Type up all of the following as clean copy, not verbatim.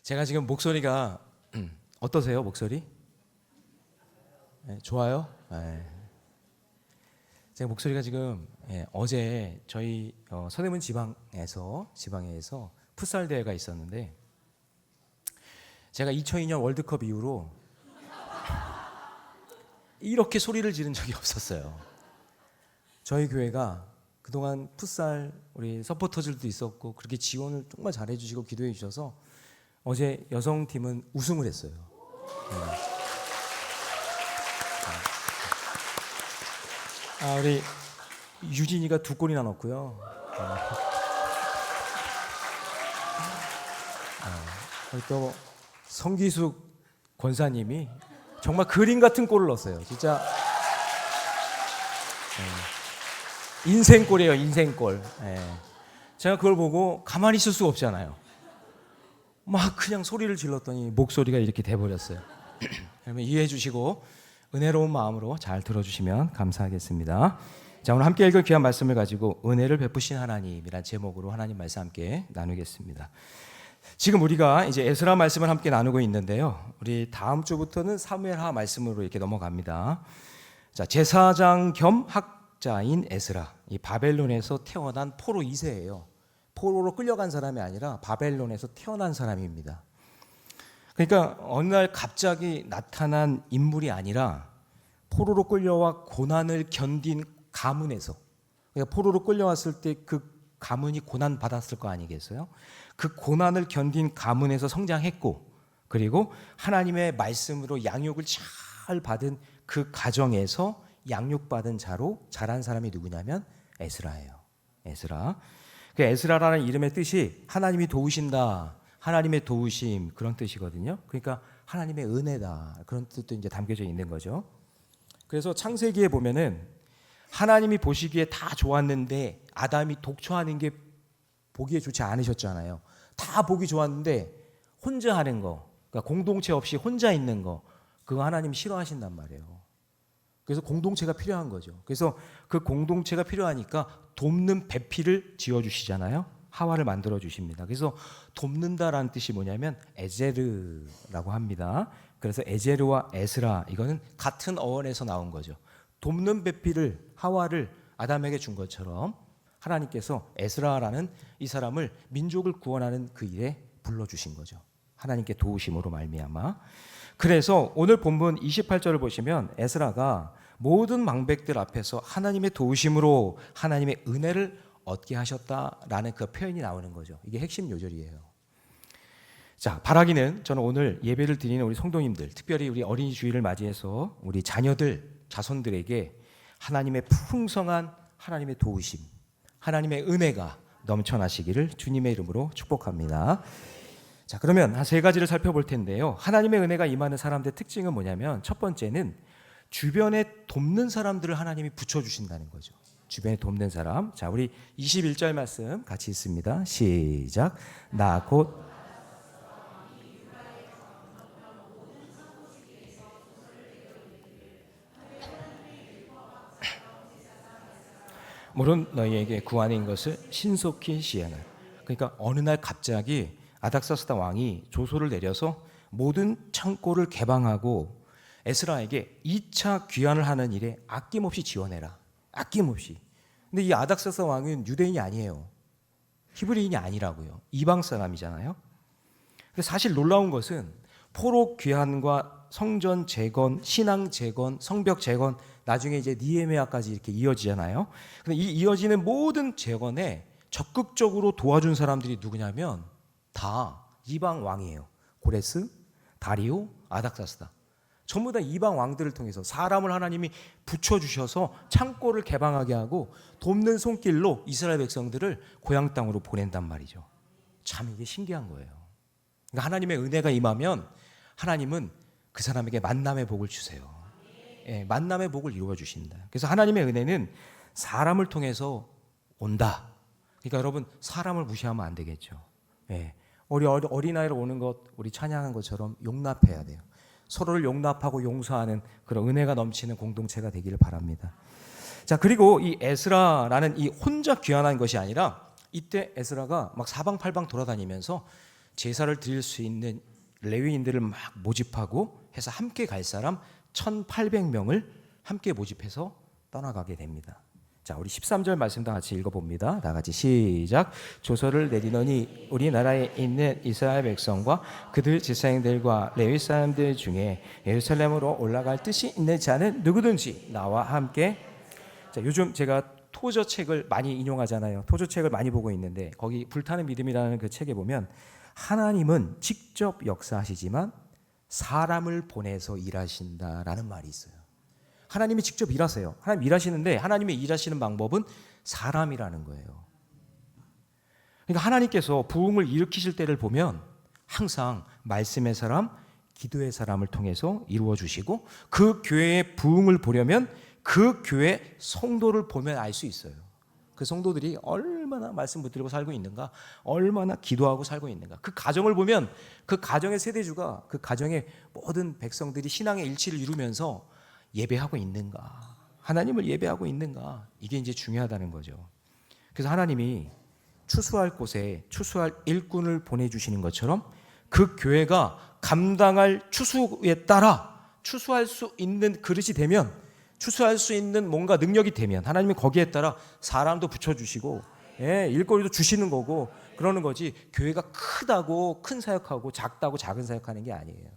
제가 지금 목소리가 어떠세요? 목소리? 네, 좋아요? 네. 제가 목소리가 지금 어제 저희 서대문 지방에서 풋살 대회가 있었는데 제가 2002년 월드컵 이후로 이렇게 소리를 지른 적이 없었어요. 저희 교회가 그동안 풋살 우리 서포터들도 있었고 그렇게 지원을 정말 잘해 주시고 기도해 주셔서 어제 여성팀은 우승을 했어요. 우리 유진이가 2골이나 넣었고요. 또 성기숙 권사님이 정말 그림 같은 골을 넣었어요. 진짜 인생골이에요. 인생골. 제가 그걸 보고 가만히 있을 수가 없잖아요. 막 그냥 소리를 질렀더니 목소리가 이렇게 돼버렸어요. 그러면 이해해 주시고 은혜로운 마음으로 잘 들어주시면 감사하겠습니다. 자, 오늘 함께 읽을 귀한 말씀을 가지고 은혜를 베푸신 하나님이란 제목으로 하나님 말씀 함께 나누겠습니다. 지금 우리가 이제 에스라 말씀을 함께 나누고 있는데요. 우리 다음 주부터는 사무엘하 말씀으로 이렇게 넘어갑니다. 자, 제사장 겸 학자인 에스라, 이 바벨론에서 태어난 포로 2세예요. 포로로 끌려간 사람이 아니라 바벨론에서 태어난 사람입니다. 그러니까 어느 날 갑자기 나타난 인물이 아니라 포로로 끌려와 고난을 견딘 가문에서, 그러니까 포로로 끌려왔을 때 그 가문이 고난 받았을 거 아니겠어요? 그 고난을 견딘 가문에서 성장했고, 그리고 하나님의 말씀으로 양육을 잘 받은 그 가정에서 양육받은 자로 자란 사람이 누구냐면 에스라예요. 에스라. 그 에스라라는 이름의 뜻이 하나님이 도우신다, 하나님의 도우심, 그런 뜻이거든요. 그러니까 하나님의 은혜다, 그런 뜻도 이제 담겨져 있는 거죠. 그래서 창세기에 보면은 하나님이 보시기에 다 좋았는데 아담이 독초하는 게 보기에 좋지 않으셨잖아요. 다 보기 좋았는데 혼자 하는 거, 그러니까 공동체 없이 혼자 있는 거, 그거 하나님 싫어하신단 말이에요. 그래서 공동체가 필요한 거죠. 그래서 그 공동체가 필요하니까 돕는 배필을 지어주시잖아요. 하와를 만들어 주십니다. 그래서 돕는다라는 뜻이 뭐냐면 에제르라고 합니다. 그래서 에제르와 에스라, 이거는 같은 어원에서 나온 거죠. 돕는 배필을, 하와를 아담에게 준 것처럼 하나님께서 에스라라는 이 사람을 민족을 구원하는 그 일에 불러주신 거죠. 하나님께 도우심으로 말미암아. 그래서 오늘 본문 28절을 보시면 에스라가 모든 망백들 앞에서 하나님의 도우심으로 하나님의 은혜를 얻게 하셨다라는 그 표현이 나오는 거죠. 이게 핵심 요절이에요. 자, 바라기는 저는 오늘 예배를 드리는 우리 성도님들, 특별히 우리 어린이 주일을 맞이해서 우리 자녀들, 자손들에게 하나님의 풍성한 하나님의 도우심, 하나님의 은혜가 넘쳐나시기를 주님의 이름으로 축복합니다. 자, 그러면 한 3가지를 살펴볼 텐데요. 하나님의 은혜가 임하는 사람들의 특징은 뭐냐면, 첫 번째는 주변에 돕는 사람들을 하나님이 붙여주신다는 거죠. 주변에 돕는 사람. 자, 우리 21절 말씀 같이 있습니다. 시작. 나 곧 물은 너희에게 구하는 것을 신속히 시행할. 그러니까 어느 날 갑자기 아닥사스다 왕이 조소를 내려서 모든 창고를 개방하고 에스라에게 2차 귀환을 하는 일에 아낌없이 지원해라. 아낌없이. 근데 이 아닥사스다 왕은 유대인이 아니에요. 히브리인이 아니라고요. 이방 사람이잖아요. 근데 사실 놀라운 것은 포로 귀환과 성전 재건, 신앙 재건, 성벽 재건, 나중에 이제 니에미아까지 이렇게 이어지잖아요. 근데 이 이어지는 모든 재건에 적극적으로 도와준 사람들이 누구냐면 다 이방 왕이에요. 고레스, 다리오, 아닥사스다. 전부 다 이방 왕들을 통해서 사람을 하나님이 붙여주셔서 창고를 개방하게 하고 돕는 손길로 이스라엘 백성들을 고향 땅으로 보낸단 말이죠. 참 이게 신기한 거예요. 그러니까 하나님의 은혜가 임하면 하나님은 그 사람에게 만남의 복을 주세요. 예, 만남의 복을 이루어 주신다. 그래서 하나님의 은혜는 사람을 통해서 온다. 그러니까 여러분, 사람을 무시하면 안 되겠죠. 예, 우리 어린아이로 오는 것, 우리 찬양한 것처럼 용납해야 돼요. 서로를 용납하고 용서하는 그런 은혜가 넘치는 공동체가 되기를 바랍니다. 자, 그리고 이 에스라라는 이 혼자 귀환한 것이 아니라 이때 에스라가 막 사방팔방 돌아다니면서 제사를 드릴 수 있는 레위인들을 막 모집하고 해서 함께 갈 사람 1,800명을 함께 모집해서 떠나가게 됩니다. 자, 우리 13절 말씀 다 같이 읽어봅니다. 다 같이 시작. 조서를 내리노니 우리나라에 있는 이스라엘 백성과 그들 지사장들과 레위 사람들 중에 예루살렘으로 올라갈 뜻이 있는 자는 누구든지 나와 함께. 자, 요즘 제가 토저책을 많이 인용하잖아요. 토저책을 많이 보고 있는데 거기 불타는 믿음이라는 그 책에 보면 하나님은 직접 역사하시지만 사람을 보내서 일하신다라는 말이 있어요. 하나님이 직접 일하세요. 하나님 일하시는데 하나님의 일하시는 방법은 사람이라는 거예요. 그러니까 하나님께서 부흥을 일으키실 때를 보면 항상 말씀의 사람, 기도의 사람을 통해서 이루어 주시고 그 교회의 부흥을 보려면 그 교회 성도를 보면 알 수 있어요. 그 성도들이 얼마나 말씀 붙들고 살고 있는가, 얼마나 기도하고 살고 있는가. 그 가정을 보면 그 가정의 세대주가 그 가정의 모든 백성들이 신앙의 일치를 이루면서 예배하고 있는가, 하나님을 예배하고 있는가, 이게 이제 중요하다는 거죠. 그래서 하나님이 추수할 곳에 추수할 일꾼을 보내주시는 것처럼 그 교회가 감당할 추수에 따라 추수할 수 있는 그릇이 되면, 추수할 수 있는 뭔가 능력이 되면 하나님이 거기에 따라 사람도 붙여주시고 일거리도 주시는 거고 그러는 거지, 교회가 크다고 큰 사역하고 작다고 작은 사역하는 게 아니에요.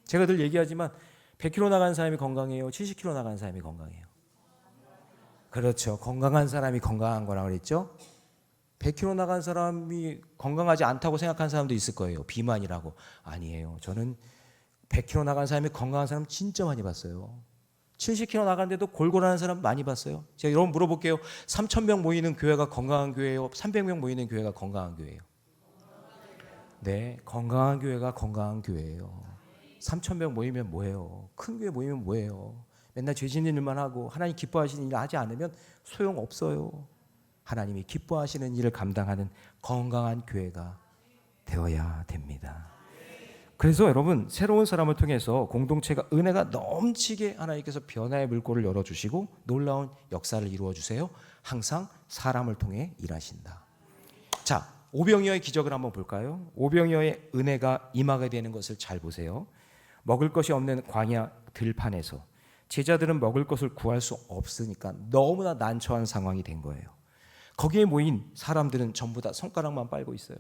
제가 늘 얘기하지만 100km 나간 사람이 건강해요? 70km 나간 사람이 건강해요? 그렇죠. 건강한 사람이 건강한 거라고 그랬죠. 100km 나간 사람이 건강하지 않다고 생각하는 사람도 있을 거예요. 비만이라고. 아니에요. 저는 100km 나간 사람이 건강한 사람 진짜 많이 봤어요. 70km 나갔는데도 골골하는 사람 많이 봤어요. 제가 여러분 물어볼게요. 3,000명 모이는 교회가 건강한 교회예요? 300명 모이는 교회가 건강한 교회예요? 네, 건강한 교회가 건강한 교회예요. 3,000명 모이면 뭐예요? 큰 교회 모이면 뭐예요? 맨날 죄 짓는 일만 하고 하나님 기뻐하시는 일을 하지 않으면 소용없어요. 하나님이 기뻐하시는 일을 감당하는 건강한 교회가 되어야 됩니다. 그래서 여러분, 새로운 사람을 통해서 공동체가 은혜가 넘치게 하나님께서 변화의 물꼬를 열어주시고 놀라운 역사를 이루어주세요. 항상 사람을 통해 일하신다. 자, 오병이어의 기적을 한번 볼까요? 오병이어의 은혜가 임하게 되는 것을 잘 보세요. 먹을 것이 없는 광야 들판에서 제자들은 먹을 것을 구할 수 없으니까 너무나 난처한 상황이 된 거예요. 거기에 모인 사람들은 전부 다 손가락만 빨고 있어요.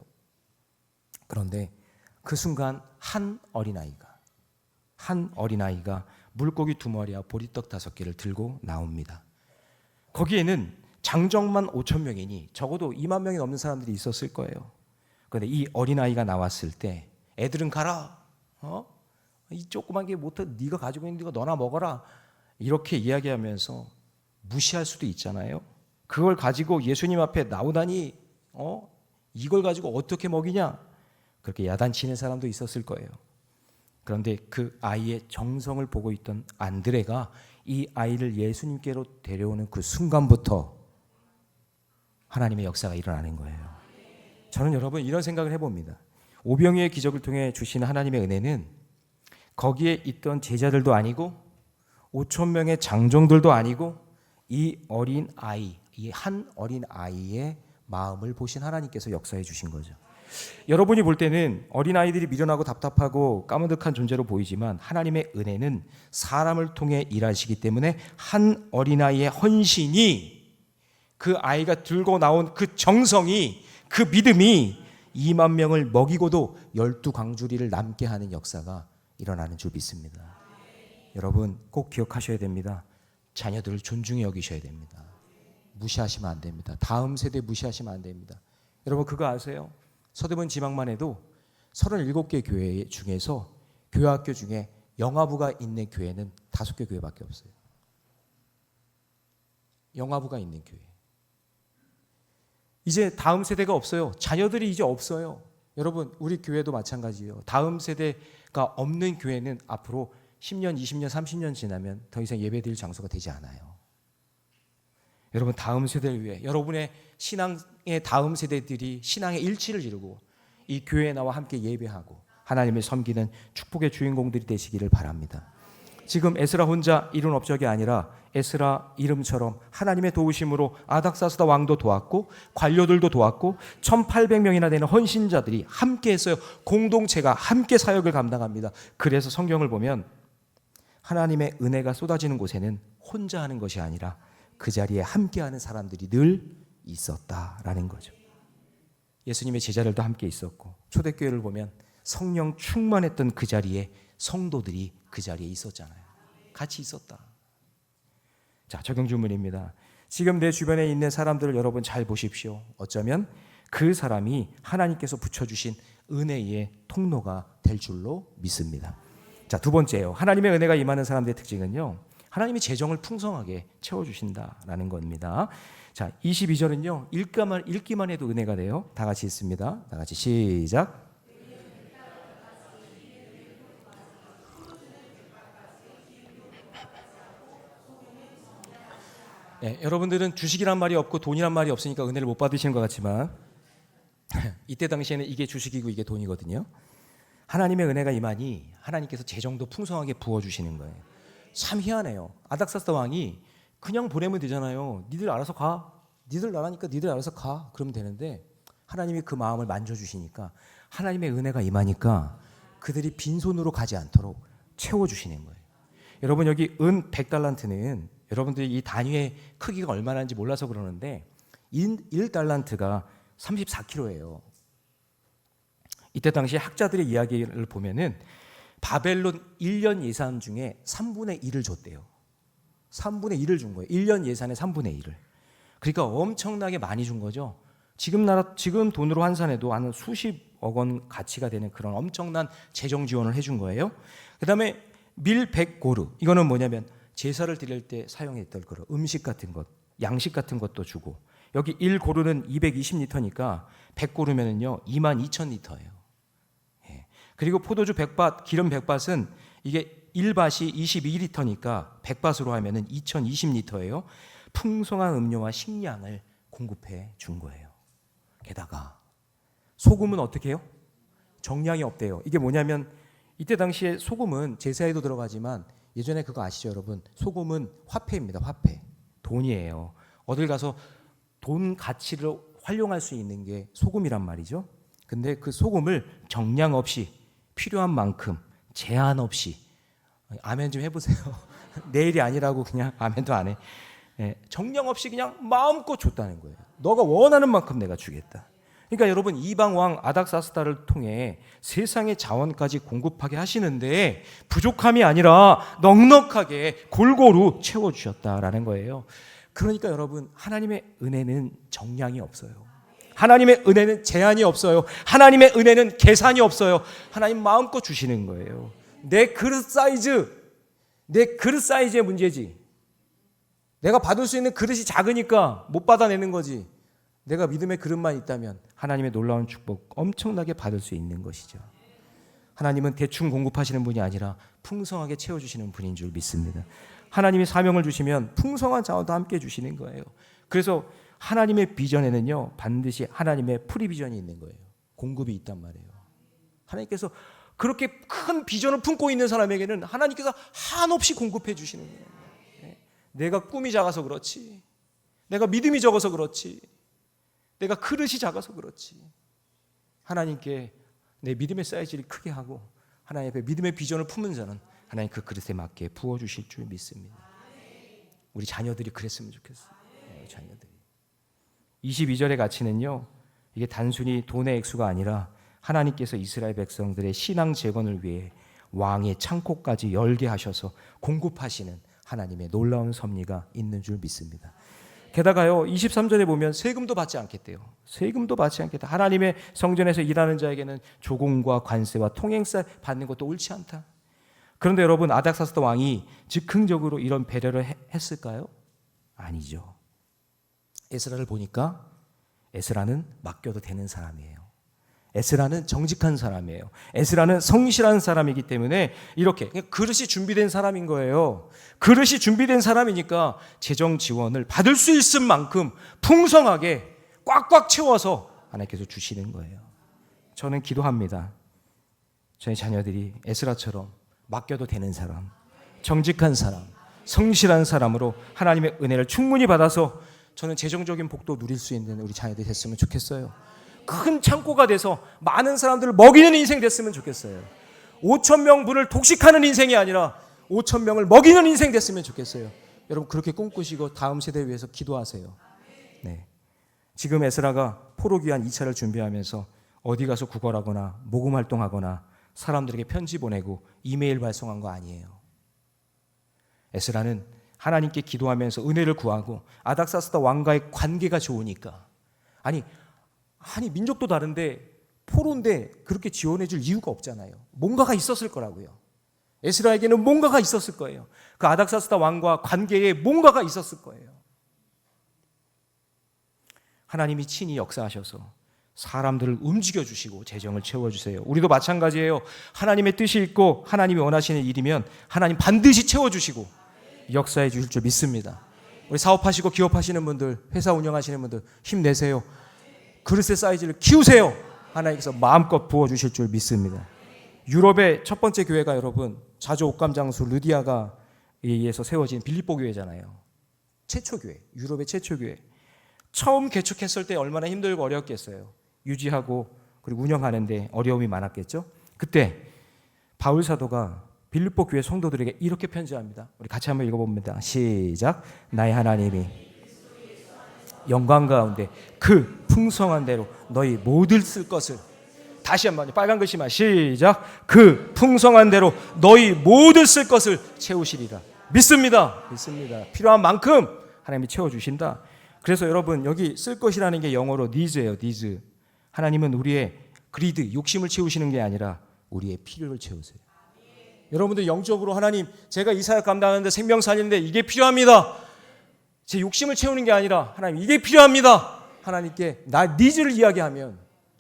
그런데 그 순간 한 어린아이가 물고기 2마리와 보리떡 5개를 들고 나옵니다. 거기에는 장정만 5,000명이니 적어도 2만 명이 넘는 사람들이 있었을 거예요. 그런데 이 어린아이가 나왔을 때 애들은 가라, 이 조그만 게 못해, 네가 가지고 있는 거 너나 먹어라, 이렇게 이야기하면서 무시할 수도 있잖아요. 그걸 가지고 예수님 앞에 나오다니 이걸 가지고 어떻게 먹이냐, 그렇게 야단치는 사람도 있었을 거예요. 그런데 그 아이의 정성을 보고 있던 안드레가 이 아이를 예수님께로 데려오는 그 순간부터 하나님의 역사가 일어나는 거예요. 저는 여러분 이런 생각을 해봅니다. 오병이어의 기적을 통해 주시는 하나님의 은혜는 거기에 있던 제자들도 아니고 5,000명의 장정들도 아니고 이 어린 아이, 이 한 어린 아이의 마음을 보신 하나님께서 역사해 주신 거죠. 여러분이 볼 때는 어린아이들이 미련하고 답답하고 까무득한 존재로 보이지만 하나님의 은혜는 사람을 통해 일하시기 때문에 한 어린아이의 헌신이, 그 아이가 들고 나온 그 정성이, 그 믿음이 2만 명을 먹이고도 12광주리를 남게 하는 역사가 일어나는 줄 믿습니다. 여러분 꼭 기억하셔야 됩니다. 자녀들을 존중히 여기셔야 됩니다. 무시하시면 안 됩니다. 다음 세대 무시하시면 안 됩니다. 여러분 그거 아세요? 서대문 지방만 해도 37개 교회 중에서 교회학교 중에 영아부가 있는 교회는 5개 교회밖에 없어요. 영아부가 있는 교회. 이제 다음 세대가 없어요. 자녀들이 이제 없어요. 여러분 우리 교회도 마찬가지예요. 다음 세대가 없는 교회는 앞으로 10년, 20년, 30년 지나면 더 이상 예배드릴 장소가 되지 않아요. 여러분 다음 세대를 위해 여러분의 신앙의 다음 세대들이 신앙의 일치를 이루고 이 교회에 나와 함께 예배하고 하나님을 섬기는 축복의 주인공들이 되시기를 바랍니다. 지금 에스라 혼자 이룬 업적이 아니라 에스라 이름처럼 하나님의 도우심으로 아닥사스다 왕도 도왔고 관료들도 도왔고 1800명이나 되는 헌신자들이 함께 했어요. 공동체가 함께 사역을 감당합니다. 그래서 성경을 보면 하나님의 은혜가 쏟아지는 곳에는 혼자 하는 것이 아니라 그 자리에 함께하는 사람들이 늘 있었다라는 거죠. 예수님의 제자들도 함께 있었고 초대교회를 보면 성령 충만했던 그 자리에 성도들이 그 자리에 있었잖아요. 같이 있었다. 자, 적용 질문입니다. 지금 내 주변에 있는 사람들을 여러분 잘 보십시오. 어쩌면 그 사람이 하나님께서 붙여주신 은혜의 통로가 될 줄로 믿습니다. 자, 두 번째요. 하나님의 은혜가 임하는 사람들의 특징은요, 하나님이 재정을 풍성하게 채워주신다라는 겁니다. 자, 22절은요, 읽기만 해도 은혜가 돼요. 다 같이 읽습니다. 다 같이 시작. 네, 여러분들은 주식이란 말이 없고 돈이란 말이 없으니까 은혜를 못 받으시는 것 같지만 이때 당시에는 이게 주식이고 이게 돈이거든요. 하나님의 은혜가 임하니 하나님께서 재정도 풍성하게 부어주시는 거예요. 참 희한해요. 아닥사스다 왕이 그냥 보내면 되잖아요. 니들 알아서 가. 니들 나라니까 니들 알아서 가. 그러면 되는데 하나님이 그 마음을 만져주시니까 하나님의 은혜가 임하니까 그들이 빈손으로 가지 않도록 채워주시는 거예요. 여러분 여기 은 100달란트는 여러분들이 이 단위의 크기가 얼마나인지 몰라서 그러는데 1달란트가 34kg예요. 이때 당시 학자들의 이야기를 보면은 바벨론 1년 예산 중에 3분의 1을 줬대요. 3분의 1을 준 거예요. 1년 예산의 3분의 1을. 그러니까 엄청나게 많이 준 거죠. 지금 돈으로 환산해도 한 수십억 원 가치가 되는 그런 엄청난 재정 지원을 해준 거예요. 그다음에 밀 100고르. 이거는 뭐냐면 제사를 드릴 때 사용했던 그런 음식 같은 것, 양식 같은 것도 주고, 여기 1고르는 220리터니까 100고르면은요 22,000리터예요. 예. 그리고 포도주 100밭, 기름 100밭은 이게 1밭이 22리터니까 100밭으로 하면은 2020리터예요. 풍성한 음료와 식량을 공급해 준 거예요. 게다가 소금은 어떻게 해요? 정량이 없대요. 이게 뭐냐면 이때 당시에 소금은 제사에도 들어가지만 예전에 그거 아시죠, 여러분? 소금은 화폐입니다. 화폐. 돈이에요. 어딜 가서 돈 가치를 활용할 수 있는 게 소금이란 말이죠. 근데 그 소금을 정량 없이 필요한 만큼 제한 없이, 아멘 좀 해보세요. 내일이 아니라고 그냥 아멘도 안 해. 정량 없이 그냥 마음껏 줬다는 거예요. 너가 원하는 만큼 내가 주겠다. 그러니까 여러분 이방 왕 아닥사스다를 통해 세상의 자원까지 공급하게 하시는데 부족함이 아니라 넉넉하게 골고루 채워주셨다라는 거예요. 그러니까 여러분 하나님의 은혜는 정량이 없어요. 하나님의 은혜는 제한이 없어요. 하나님의 은혜는 계산이 없어요. 하나님 마음껏 주시는 거예요. 내 그릇 사이즈의 문제지. 내가 받을 수 있는 그릇이 작으니까 못 받아내는 거지. 내가 믿음의 그릇만 있다면 하나님의 놀라운 축복 엄청나게 받을 수 있는 것이죠. 하나님은 대충 공급하시는 분이 아니라 풍성하게 채워주시는 분인 줄 믿습니다. 하나님이 사명을 주시면 풍성한 자원도 함께 주시는 거예요. 그래서 하나님의 비전에는요 반드시 하나님의 프리비전이 있는 거예요. 공급이 있단 말이에요. 하나님께서 그렇게 큰 비전을 품고 있는 사람에게는 하나님께서 한없이 공급해 주시는 거예요. 내가 꿈이 작아서 그렇지, 내가 믿음이 적어서 그렇지, 내가 그릇이 작아서 그렇지, 하나님께 내 믿음의 사이즈를 크게 하고 하나님 앞에 믿음의 비전을 품은 자는 하나님 그 그릇에 맞게 부어주실 줄 믿습니다. 우리 자녀들이 그랬으면 좋겠어요. 우리 자녀들이. 22절의 가치는요, 이게 단순히 돈의 액수가 아니라 하나님께서 이스라엘 백성들의 신앙 재건을 위해 왕의 창고까지 열게 하셔서 공급하시는 하나님의 놀라운 섭리가 있는 줄 믿습니다. 게다가요 23절에 보면 세금도 받지 않겠대요. 세금도 받지 않겠다. 하나님의 성전에서 일하는 자에게는 조공과 관세와 통행세 받는 것도 옳지 않다. 그런데 여러분 아닥사스다 왕이 즉흥적으로 이런 배려를 했을까요? 아니죠. 에스라를 보니까 에스라는 맡겨도 되는 사람이에요. 에스라는 정직한 사람이에요. 에스라는 성실한 사람이기 때문에 이렇게 그릇이 준비된 사람인 거예요. 그릇이 준비된 사람이니까 재정 지원을 받을 수 있을 만큼 풍성하게 꽉꽉 채워서 하나님께서 주시는 거예요. 저는 기도합니다. 저희 자녀들이 에스라처럼 맡겨도 되는 사람, 정직한 사람, 성실한 사람으로 하나님의 은혜를 충분히 받아서 저는 재정적인 복도 누릴 수 있는 우리 자녀들이 됐으면 좋겠어요. 큰 창고가 돼서 많은 사람들을 먹이는 인생 됐으면 좋겠어요. 5천 명분을 독식하는 인생이 아니라 5천 명을 먹이는 인생 됐으면 좋겠어요. 여러분 그렇게 꿈꾸시고 다음 세대를 위해서 기도하세요. 네. 지금 에스라가 포로 귀환 2차를 준비하면서 어디 가서 구걸하거나 모금 활동하거나 사람들에게 편지 보내고 이메일 발송한 거 아니에요. 에스라는 하나님께 기도하면서 은혜를 구하고 아닥사스다 왕과의 관계가 좋으니까 아니 민족도 다른데 포로인데 그렇게 지원해 줄 이유가 없잖아요. 뭔가가 있었을 거라고요. 에스라에게는 뭔가가 있었을 거예요. 그 아닥사스다 왕과 관계에 뭔가가 있었을 거예요. 하나님이 친히 역사하셔서 사람들을 움직여 주시고 재정을 채워주세요. 우리도 마찬가지예요. 하나님의 뜻이 있고 하나님이 원하시는 일이면 하나님 반드시 채워주시고 역사해 주실 줄 믿습니다. 우리 사업하시고 기업하시는 분들, 회사 운영하시는 분들 힘내세요. 그릇의 사이즈를 키우세요. 하나님께서 마음껏 부어주실 줄 믿습니다. 유럽의 첫 번째 교회가 여러분 자조 옥감 장수 르디아가 의해서 세워진 빌립보 교회잖아요. 최초 교회, 유럽의 최초 교회. 처음 개척했을 때 얼마나 힘들고 어려웠겠어요. 유지하고 그리고 운영하는데 어려움이 많았겠죠. 그때 바울 사도가 빌립보 교회 성도들에게 이렇게 편지합니다. 우리 같이 한번 읽어봅니다. 시작. 나의 하나님이 영광 가운데 그 풍성한 대로 너희 모두 쓸 것을 다시 한번 빨간 글씨만 시작. 그 풍성한 대로 너희 모두 쓸 것을 채우시리라. 믿습니다. 필요한 만큼 하나님이 채워주신다. 그래서 여러분 여기 쓸 것이라는 게 영어로 needs예요. needs. 하나님은 우리의 greed, 욕심을 채우시는 게 아니라 우리의 필요를 채우세요. 여러분들 영적으로 하나님 제가 이 사역 감당하는데 생명 살리는데 이게 필요합니다. 제 욕심을 채우는 게 아니라 하나님 이게 필요합니다. 하나님께 나 needs를 이야기하면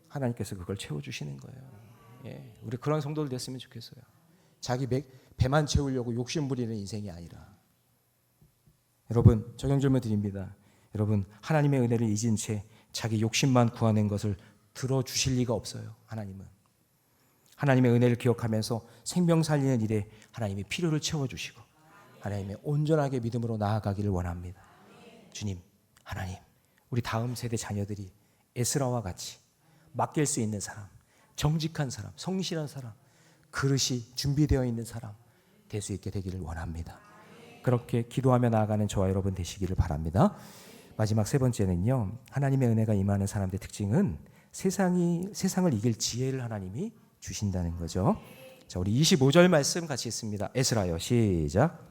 하나님께서 그걸 채워주시는 거예요. 예, 우리 그런 성도들 됐으면 좋겠어요. 자기 배만 채우려고 욕심 부리는 인생이 아니라. 여러분 적용 질문 드립니다. 여러분 하나님의 은혜를 잊은 채 자기 욕심만 구하는 것을 들어주실 리가 없어요. 하나님의 은혜를 기억하면서 생명 살리는 일에 하나님이 필요를 채워주시고 하나님의 온전하게 믿음으로 나아가기를 원합니다. 주님, 하나님, 우리 다음 세대 자녀들이 에스라와 같이 맡길 수 있는 사람, 정직한 사람, 성실한 사람, 그릇이 준비되어 있는 사람 될 수 있게 되기를 원합니다. 그렇게 기도하며 나아가는 저와 여러분 되시기를 바랍니다. 마지막 세 번째는요, 하나님의 은혜가 임하는 사람들의 특징은 세상을 이길 지혜를 하나님이 주신다는 거죠. 자, 우리 25절 말씀 같이 읽습니다. 에스라요, 시작.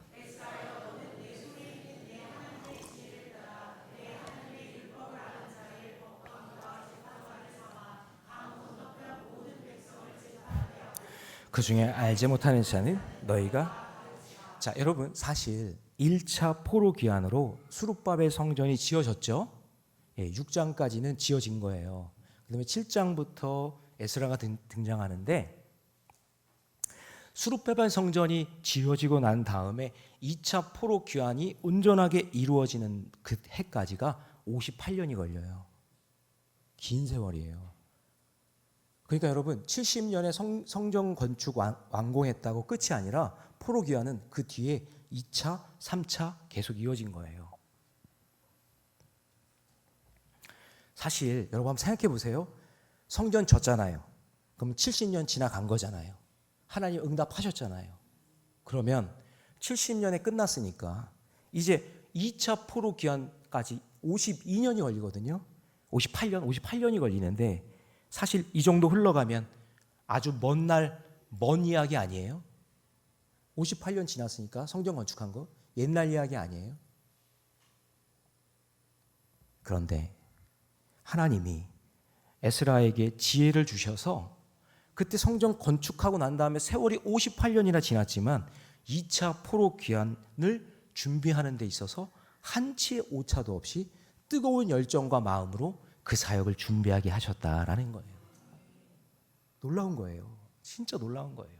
그 중에 알지 못하는 자는 너희가. 자, 여러분 사실 1차 포로 귀환으로 수룹바벨 성전이 지어졌죠. 6장까지는 지어진 거예요. 그다음에 7장부터 에스라가 등장하는데 수룹바벨 성전이 지어지고 난 다음에 2차 포로 귀환이 온전하게 이루어지는 그 해까지가 58년이 걸려요. 긴 세월이에요. 그러니까 여러분 70년에 성전 건축 완공했다고 끝이 아니라 포로 귀환은 그 뒤에 2차, 3차 계속 이어진 거예요. 사실 여러분 한번 생각해 보세요. 성전 졌잖아요. 그럼 70년 지나간 거잖아요. 하나님 응답하셨잖아요. 그러면 70년에 끝났으니까 이제 2차 포로 귀환까지 52년이 걸리거든요. 58년이 걸리는데 사실 이 정도 흘러가면 아주 먼 이야기 아니에요? 58년 지났으니까 성전 건축한 거 옛날 이야기 아니에요? 그런데 하나님이 에스라에게 지혜를 주셔서 그때 성전 건축하고 난 다음에 세월이 58년이나 지났지만 2차 포로 귀환을 준비하는 데 있어서 한치의 오차도 없이 뜨거운 열정과 마음으로 그 사역을 준비하게 하셨다라는 거예요. 놀라운 거예요. 진짜 놀라운 거예요.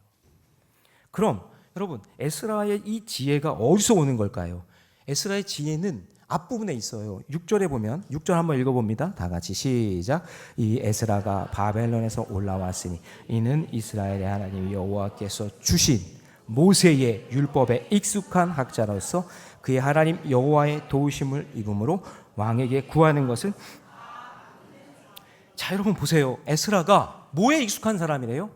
그럼 여러분 에스라의 이 지혜가 어디서 오는 걸까요? 에스라의 지혜는 앞부분에 있어요. 6절에 보면 6절 한번 읽어봅니다. 다 같이 시작. 이 에스라가 바벨론에서 올라왔으니 이는 이스라엘의 하나님 여호와께서 주신 모세의 율법에 익숙한 학자로서 그의 하나님 여호와의 도우심을 입음으로 왕에게 구하는 것은. 자, 여러분 보세요. 에스라가 뭐에 익숙한 사람이래요?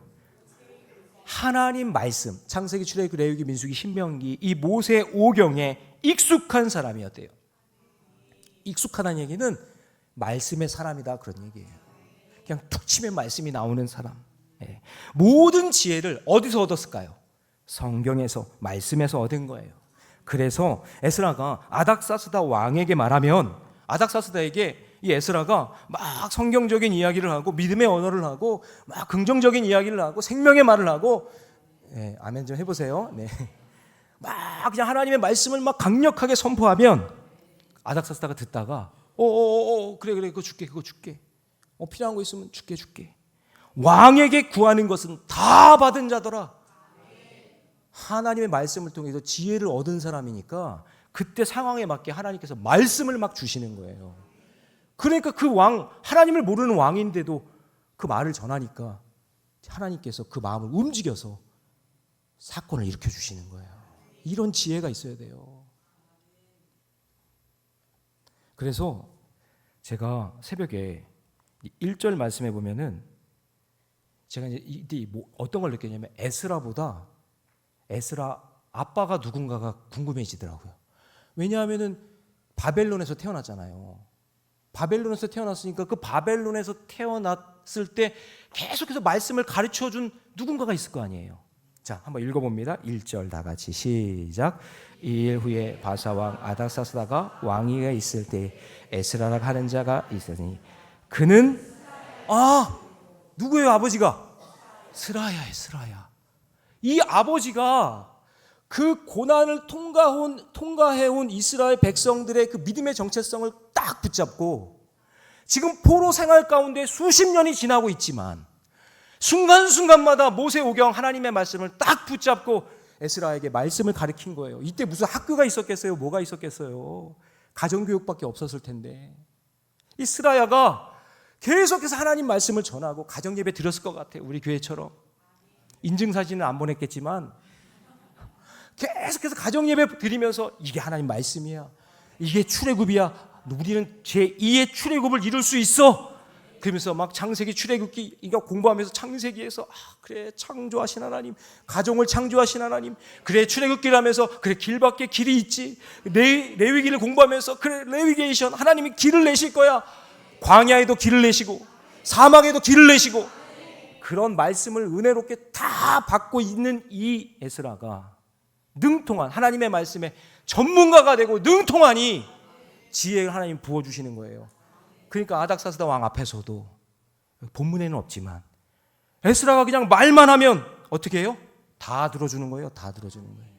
하나님 말씀, 창세기, 출애굽기, 레위기, 민수기, 신명기, 이 모세 오경에 익숙한 사람이었대요. 익숙하다는 얘기는 말씀의 사람이다, 그런 얘기예요. 그냥 툭 치면 말씀이 나오는 사람. 모든 지혜를 어디서 얻었을까요? 성경에서, 말씀에서 얻은 거예요. 그래서 에스라가 아닥사스다 왕에게 말하면, 아닥사스다에게 이 에스라가 막 성경적인 이야기를 하고 믿음의 언어를 하고 막 긍정적인 이야기를 하고 생명의 말을 하고, 아멘 좀 해보세요. 막 그냥 하나님의 말씀을 막 강력하게 선포하면 아닥사스다가 듣다가 그래 그거 줄게. 필요한 거 있으면 줄게. 왕에게 구하는 것은 다 받은 자더라. 하나님의 말씀을 통해서 지혜를 얻은 사람이니까 그때 상황에 맞게 하나님께서 말씀을 막 주시는 거예요. 그러니까 그 왕, 하나님을 모르는 왕인데도 그 말을 전하니까 하나님께서 그 마음을 움직여서 사건을 일으켜 주시는 거예요. 이런 지혜가 있어야 돼요. 그래서 제가 새벽에 1절 말씀해 보면은 제가 이제 어떤 걸 느꼈냐면 에스라 아빠가 누군가가 궁금해지더라고요. 왜냐하면은 바벨론에서 태어났잖아요. 바벨론에서 태어났으니까 그 바벨론에서 태어났을 때 계속해서 말씀을 가르쳐준 누군가가 있을 거 아니에요. 자, 한번 읽어봅니다. 1절 다 같이 시작. 2일 후에 바사왕 아닥사스다가 왕위에 있을 때 에스라라 하는 자가 있으니 그는 누구예요? 아버지가 스라야. 이 아버지가 그 고난을 통과해온 이스라엘 백성들의 그 믿음의 정체성을 딱 붙잡고 지금 포로 생활 가운데 수십 년이 지나고 있지만 순간순간마다 모세오경 하나님의 말씀을 딱 붙잡고 에스라에게 말씀을 가르친 거예요. 이때 무슨 학교가 있었겠어요? 뭐가 있었겠어요? 가정교육밖에 없었을 텐데 이 스라야가 계속해서 하나님 말씀을 전하고 가정예배 드렸을 것 같아요. 우리 교회처럼 인증사진은 안 보냈겠지만 계속해서 가정예배 드리면서 이게 하나님 말씀이야, 이게 출애굽이야, 우리는 제2의 출애굽을 이룰 수 있어. 그러면서 막 창세기, 출애굽기 이거 공부하면서 창세기에서 그래 창조하신 하나님, 가정을 창조하신 하나님, 그래 출애굽기를 하면서 그래 길밖에 길이 있지, 레위기를 공부하면서 그래 레위게이션, 하나님이 길을 내실 거야. 광야에도 길을 내시고 사막에도 길을 내시고 그런 말씀을 은혜롭게 다 받고 있는 이 에스라가 능통한 하나님의 말씀에 전문가가 되고 능통하니 지혜를 하나님 부어주시는 거예요. 그러니까 아닥사스다 왕 앞에서도 본문에는 없지만 에스라가 그냥 말만 하면 어떻게 해요? 다 들어주는 거예요. 다 들어주는 거예요.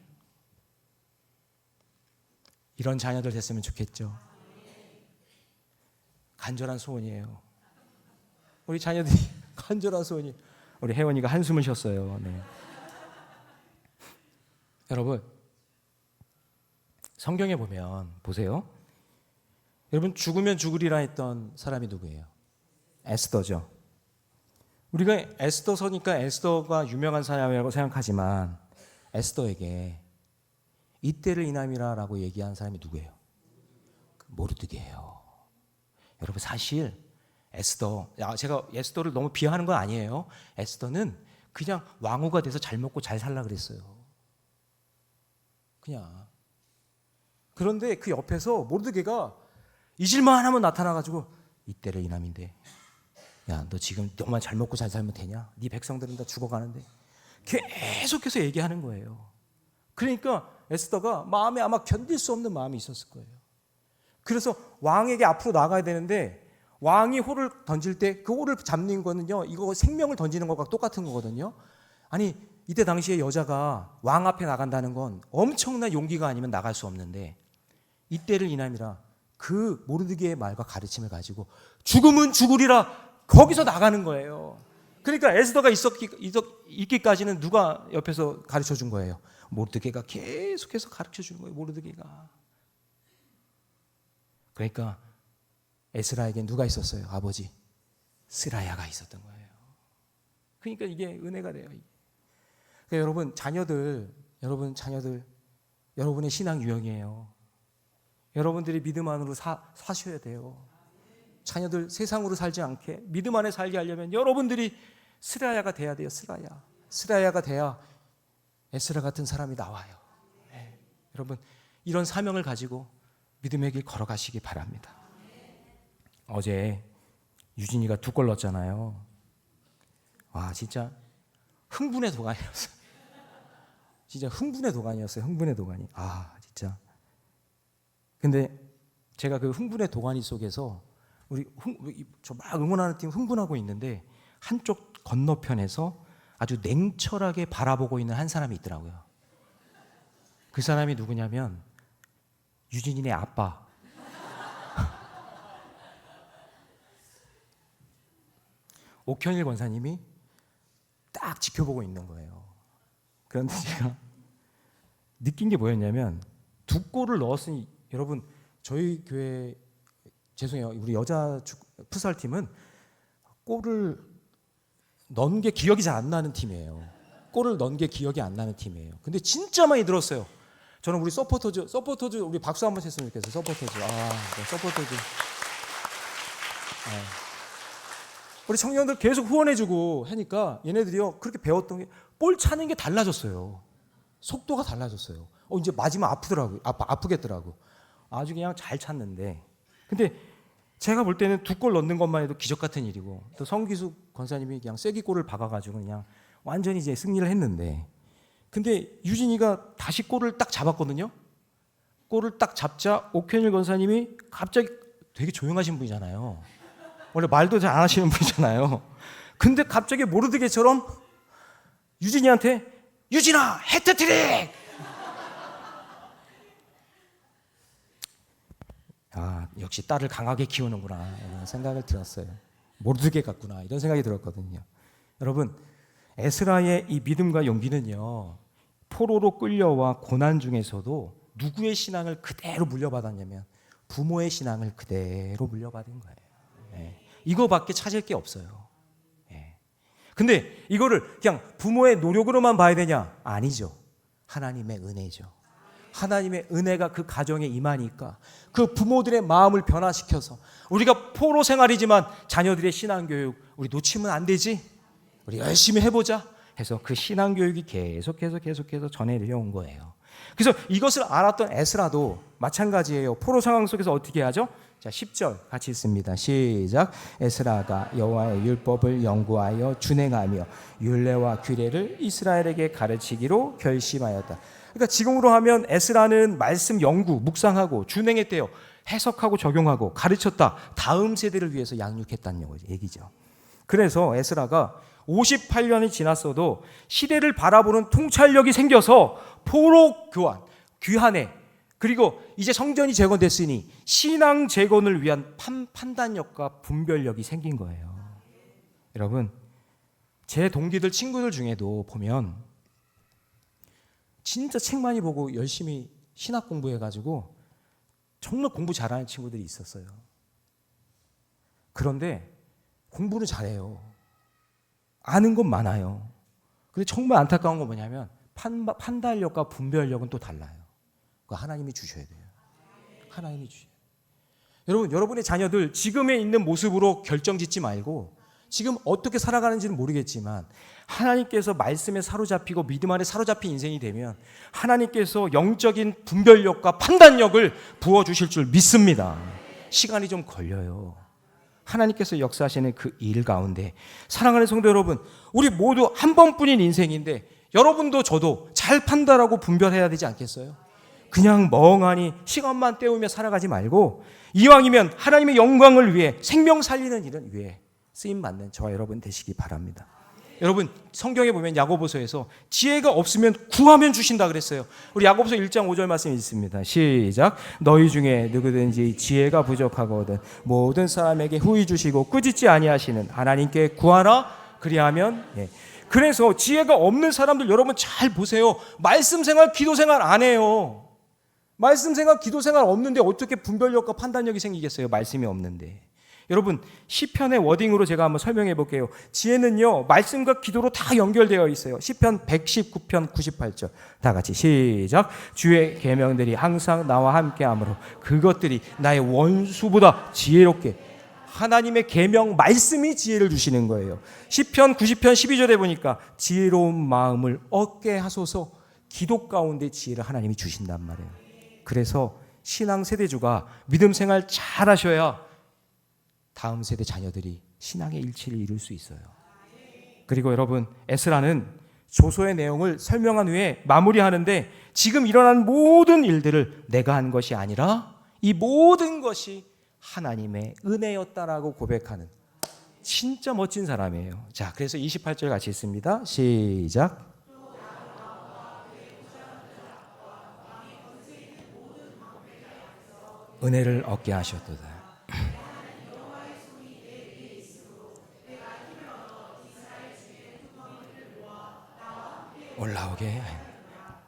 이런 자녀들 됐으면 좋겠죠. 간절한 소원이에요. 우리 자녀들이 간절한 소원이. 우리 혜원이가 한숨을 쉬었어요. 여러분 성경에 보면 보세요. 여러분 죽으면 죽으리라 했던 사람이 누구예요? 에스더죠. 우리가 에스더서니까 에스더가 유명한 사람이라고 생각하지만 에스더에게 이때를 이남이라라고 얘기한 사람이 누구예요? 모르드게예요. 여러분 사실 에스더, 제가 에스더를 너무 비하하는 건 아니에요. 에스더는 그냥 왕후가 돼서 잘 먹고 잘 살라 그랬어요. 그냥. 그런데 그 옆에서 모르드게가 잊을만 하면 나타나가지고 이때를 이남인데 야, 너 지금 너만 잘 먹고 잘 살면 되냐? 네 백성들은 다 죽어가는데. 계속해서 얘기하는 거예요. 그러니까 에스더가 마음에 아마 견딜 수 없는 마음이 있었을 거예요. 그래서 왕에게 앞으로 나가야 되는데 왕이 홀을 던질 때 그 홀을 잡는 거는요, 이거 생명을 던지는 것과 똑같은 거거든요. 아니 이때 당시에 여자가 왕 앞에 나간다는 건 엄청난 용기가 아니면 나갈 수 없는데 이때를 이남이라 그 모르드게의 말과 가르침을 가지고 죽음은 죽으리라 거기서 나가는 거예요. 그러니까 에스더가 있기까지는 누가 옆에서 가르쳐 준 거예요? 모르드게가 계속해서 가르쳐 주는 거예요. 모르드게가. 그러니까 에스라에게 누가 있었어요? 아버지 스라야가 있었던 거예요. 그러니까 이게 은혜가 돼요. 그러니까 여러분 자녀들 여러분 자녀들, 여러분의 신앙 유형이에요. 여러분들이 믿음 안으로 사셔야 돼요. 자녀들 세상으로 살지 않게 믿음 안에 살게 하려면 여러분들이 스라야가 돼야 돼요. 스라야가 돼야 에스라 같은 사람이 나와요. 네. 여러분 이런 사명을 가지고 믿음의 길 걸어가시기 바랍니다. 어제 유진이가 2골 넣었잖아요. 와 진짜 흥분의 도가니였어요. 진짜 흥분의 도가니였어요. 흥분의 도가니. 아 진짜. 근데 제가 그 흥분의 도가니 속에서 저 막 응원하는 팀 흥분하고 있는데 한쪽 건너편에서 아주 냉철하게 바라보고 있는 한 사람이 있더라고요. 그 사람이 누구냐면 유진이네 아빠. 옥현일 권사님이 딱 지켜보고 있는 거예요. 그런데 제가 느낀 게 뭐였냐면 2골을 넣었으니 여러분 저희 교회 죄송해요. 우리 여자 풋살팀은 골을 넣은 게 기억이 잘 안 나는 팀이에요. 골을 넣은 게 기억이 안 나는 팀이에요. 근데 진짜 많이 들었어요. 저는 우리 서포터즈 우리 박수 한번 했으면 좋겠어요. 서포터즈. 네, 서포터즈. 네. 우리 청년들 계속 후원해주고 하니까 얘네들이요 그렇게 배웠던 게 볼 차는 게 달라졌어요. 속도가 달라졌어요. 이제 맞으면 아프겠더라고. 아주 그냥 잘 찼는데. 근데 제가 볼 때는 2골 넣는 것만 해도 기적 같은 일이고 또 성기숙 권사님이 그냥 쐐기골을 박아가지고 그냥 완전히 이제 승리를 했는데 근데 유진이가 다시 골을 딱 잡았거든요. 골을 딱 잡자 옥현일 권사님이 갑자기 되게 조용하신 분이잖아요. 원래 말도 잘 안 하시는 분이잖아요. 근데 갑자기 모르드게처럼 유진이한테 유진아 해트트릭! 역시 딸을 강하게 키우는구나 이런 생각을 들었어요. 모르드게 같구나 이런 생각이 들었거든요. 여러분 에스라의 이 믿음과 용기는요 포로로 끌려와 고난 중에서도 누구의 신앙을 그대로 물려받았냐면 부모의 신앙을 그대로 물려받은 거예요. 네. 이거밖에 찾을 게 없어요. 네. 근데 이거를 그냥 부모의 노력으로만 봐야 되냐? 아니죠. 하나님의 은혜죠. 하나님의 은혜가 그 가정에 임하니까 그 부모들의 마음을 변화시켜서 우리가 포로 생활이지만 자녀들의 신앙교육 우리 놓치면 안 되지? 우리 열심히 해보자 해서 그 신앙교육이 계속해서 전해려온 거예요. 그래서 이것을 알았던 에스라도 마찬가지예요. 포로 상황 속에서 어떻게 하죠? 자, 10절 같이 읽습니다. 시작. 에스라가 여호와의 율법을 연구하여 준행하며 율례와 규례를 이스라엘에게 가르치기로 결심하였다. 그러니까 지금으로 하면 에스라는 말씀 연구, 묵상하고 준행했대요. 해석하고 적용하고 가르쳤다. 다음 세대를 위해서 양육했다는 얘기죠. 그래서 에스라가 58년이 지났어도 시대를 바라보는 통찰력이 생겨서 포로 교환, 귀환에 그리고 이제 성전이 재건됐으니 신앙 재건을 위한 판단력과 분별력이 생긴 거예요. 여러분, 제 동기들 친구들 중에도 보면 진짜 책 많이 보고 열심히 신학 공부해가지고 정말 공부 잘하는 친구들이 있었어요. 그런데 공부는 잘해요. 아는 건 많아요. 근데 정말 안타까운 건 뭐냐면 판단력과 분별력은 또 달라요. 그거 하나님이 주셔야 돼요. 하나님이 주셔야 돼요. 여러분, 여러분의 자녀들 지금에 있는 모습으로 결정짓지 말고 지금 어떻게 살아가는지는 모르겠지만 하나님께서 말씀에 사로잡히고 믿음 안에 사로잡힌 인생이 되면 하나님께서 영적인 분별력과 판단력을 부어주실 줄 믿습니다. 시간이 좀 걸려요. 하나님께서 역사하시는 그 일 가운데 사랑하는 성도 여러분, 우리 모두 한 번뿐인 인생인데 여러분도 저도 잘 판단하고 분별해야 되지 않겠어요? 그냥 멍하니 시간만 때우며 살아가지 말고 이왕이면 하나님의 영광을 위해 생명 살리는 일은 위해 쓰임받는 저와 여러분 되시기 바랍니다. 여러분 성경에 보면 야고보서에서 지혜가 없으면 구하면 주신다 그랬어요. 우리 야고보서 1장 5절 말씀이 있습니다. 시작. 너희 중에 누구든지 지혜가 부족하거든 모든 사람에게 후히 주시고 꾸짖지 아니하시는 하나님께 구하라 그리하면 그래서 지혜가 없는 사람들 여러분 잘 보세요. 말씀 생활 기도 생활 안 해요. 말씀 생활 기도 생활 없는데 어떻게 분별력과 판단력이 생기겠어요? 말씀이 없는데. 여러분 시편의 워딩으로 제가 한번 설명해 볼게요. 지혜는요 말씀과 기도로 다 연결되어 있어요. 시편 119편 98절 다 같이 시작. 주의 계명들이 항상 나와 함께하므로 그것들이 나의 원수보다 지혜롭게. 하나님의 계명 말씀이 지혜를 주시는 거예요. 시편 90편 12절에 보니까 지혜로운 마음을 얻게 하소서. 기도 가운데 지혜를 하나님이 주신단 말이에요. 그래서 신앙 세대주가 믿음 생활 잘 하셔야 다음 세대 자녀들이 신앙의 일치를 이룰 수 있어요. 그리고 여러분 에스라는 조서의 내용을 설명한 후에 마무리하는데 지금 일어난 모든 일들을 내가 한 것이 아니라 이 모든 것이 하나님의 은혜였다라고 고백하는 진짜 멋진 사람이에요. 자, 그래서 28절 같이 읽습니다. 시작. 은혜를 얻게 하셨도다. 올라오게.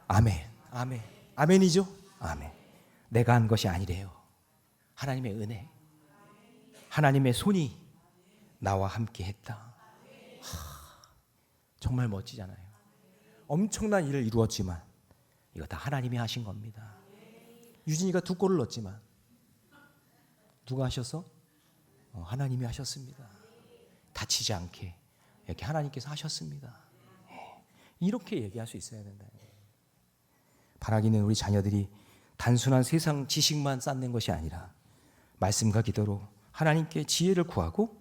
아멘. 아멘. 아멘이죠? 아멘. 내가 한 것이 아니래요. 하나님의 은혜. 하나님의 손이 나와 함께 했다. 정말 멋지잖아요. 엄청난 일을 이루었지만 이거 다 하나님이 하신 겁니다. 유진이가 2골을 넣었지만 누가 하셨어? 하나님이 하셨습니다. 다치지 않게 이렇게 하나님께서 하셨습니다. 이렇게 얘기할 수 있어야 된다. 바라기는 우리 자녀들이 단순한 세상 지식만 쌓는 것이 아니라 말씀과 기도로 하나님께 지혜를 구하고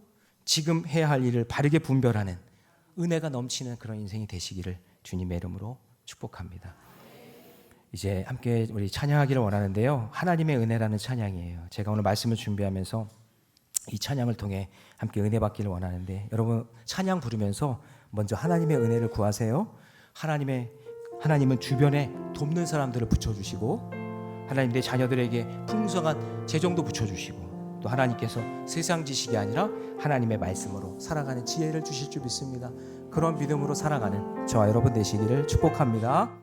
지금 해야 할 일을 바르게 분별하는 은혜가 넘치는 그런 인생이 되시기를 주님의 이름으로 축복합니다. 이제 함께 우리 찬양하기를 원하는데요. 하나님의 은혜라는 찬양이에요. 제가 오늘 말씀을 준비하면서 이 찬양을 통해 함께 은혜 받기를 원하는데 여러분 찬양 부르면서 먼저 하나님의 은혜를 구하세요. 하나님은 주변에 돕는 사람들을 붙여주시고 하나님 내 자녀들에게 풍성한 재정도 붙여주시고 또 하나님께서 세상 지식이 아니라 하나님의 말씀으로 살아가는 지혜를 주실 줄 믿습니다. 그런 믿음으로 살아가는 저와 여러분 되시기를 축복합니다.